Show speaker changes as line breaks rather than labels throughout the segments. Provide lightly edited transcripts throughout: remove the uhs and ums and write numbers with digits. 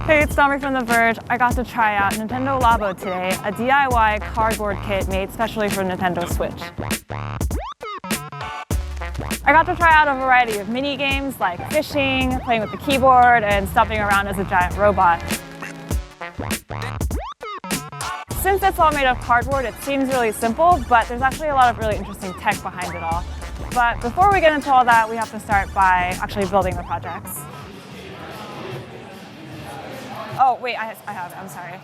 Hey, it's Dominic from The Verge. I got to try out Nintendo Labo today, a DIY cardboard kit made specially for Nintendo Switch. I got to try out a variety of mini games like fishing, playing with the keyboard, and stomping around as a giant robot. Since it's all made of cardboard, it seems really simple, but there's actually a lot of really interesting tech behind it all. But before we get into all that, we have to start by actually building the projects. Oh, wait, I have it, I'm sorry.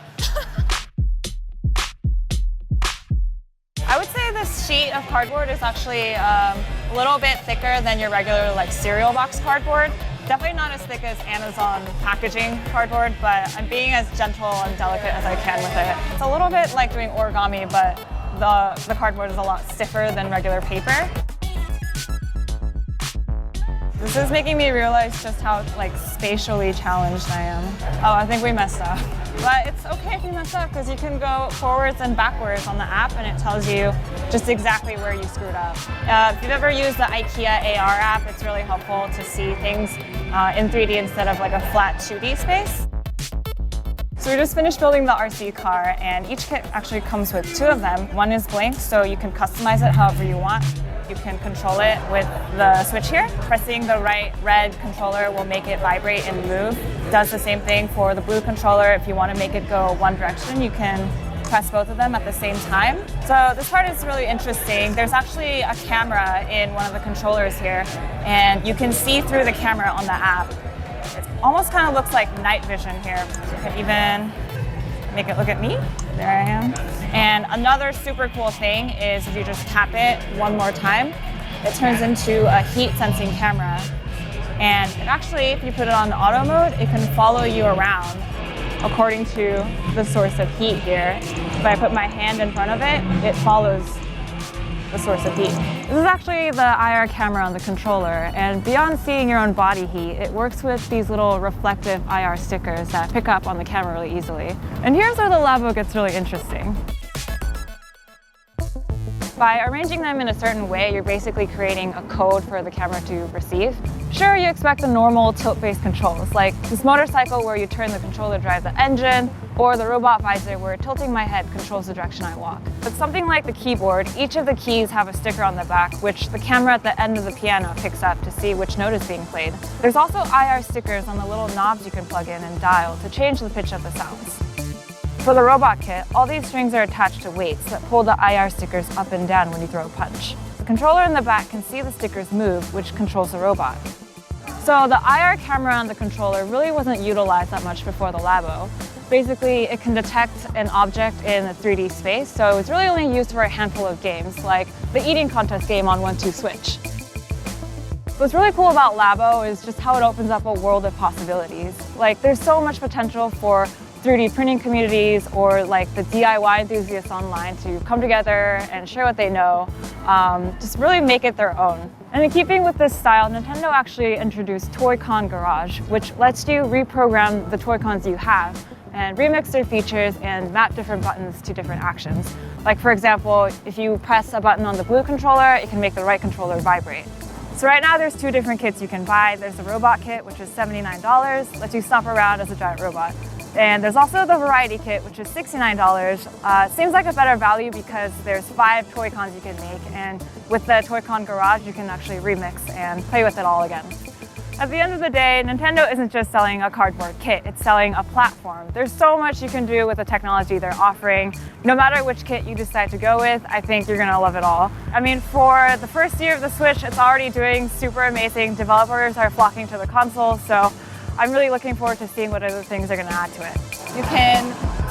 I would say this sheet of cardboard is actually a little bit thicker than your regular cereal box cardboard. Definitely not as thick as Amazon packaging cardboard, but I'm being as gentle and delicate as I can with it. It's a little bit like doing origami, but the cardboard is a lot stiffer than regular paper. This is making me realize just how spatially challenged I am. Oh, I think we messed up. But it's okay if you mess up because you can go forwards and backwards on the app and it tells you just exactly where you screwed up. If you've ever used the IKEA AR app, it's really helpful to see things in 3D instead of a flat 2D space. So we just finished building the RC car, and each kit actually comes with two of them. One is blank, so you can customize it however you want. You can control it with the switch here. Pressing the right red controller will make it vibrate and move. It does the same thing for the blue controller. If you want to make it go one direction, you can press both of them at the same time. So this part is really interesting. There's actually a camera in one of the controllers here, and you can see through the camera on the app. It almost kind of looks like night vision here. So you can even make it look at me. There I am. And another super cool thing is if you just tap it one more time, it turns into a heat sensing camera. And it actually, if you put it on auto mode, it can follow you around according to the source of heat here. If I put my hand in front of it, it follows the source of heat. This is actually the IR camera on the controller, and beyond seeing your own body heat, it works with these little reflective IR stickers that pick up on the camera really easily. And here's where the Labo gets really interesting. By arranging them in a certain way, you're basically creating a code for the camera to receive. Sure, you expect the normal tilt-based controls, like this motorcycle where you turn the controller to drive the engine, or the robot visor where tilting my head controls the direction I walk. But something like the keyboard, each of the keys have a sticker on the back, which the camera at the end of the piano picks up to see which note is being played. There's also IR stickers on the little knobs you can plug in and dial to change the pitch of the sounds. For the robot kit, all these strings are attached to weights that pull the IR stickers up and down when you throw a punch. The controller in the back can see the stickers move, which controls the robot. So the IR camera on the controller really wasn't utilized that much before the Labo. Basically, it can detect an object in a 3D space, so it's really only used for a handful of games, like the eating contest game on 1-2 Switch. What's really cool about Labo is just how it opens up a world of possibilities. There's so much potential for 3D printing communities or the DIY enthusiasts online to come together and share what they know, just really make it their own. And in keeping with this style, Nintendo actually introduced Toy-Con Garage, which lets you reprogram the Toy-Cons you have and remix their features and map different buttons to different actions. For example, if you press a button on the blue controller, it can make the right controller vibrate. So right now there's two different kits you can buy. There's the robot kit, which is $79, lets you stomp around as a giant robot. And there's also the variety kit, which is $69. Seems like a better value because there's 5 Toy-Cons you can make, and with the Toy-Con Garage you can actually remix and play with it all again. At the end of the day, Nintendo isn't just selling a cardboard kit, it's selling a platform. There's so much you can do with the technology they're offering. No matter which kit you decide to go with, I think you're gonna love it all. I mean, for the first year of the Switch, it's already doing super amazing. Developers are flocking to the console, so I'm really looking forward to seeing what other things they're going to add to it. You can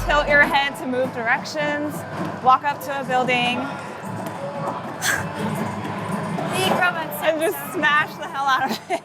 tilt your head to move directions, walk up to a building, and just smash the hell out of it.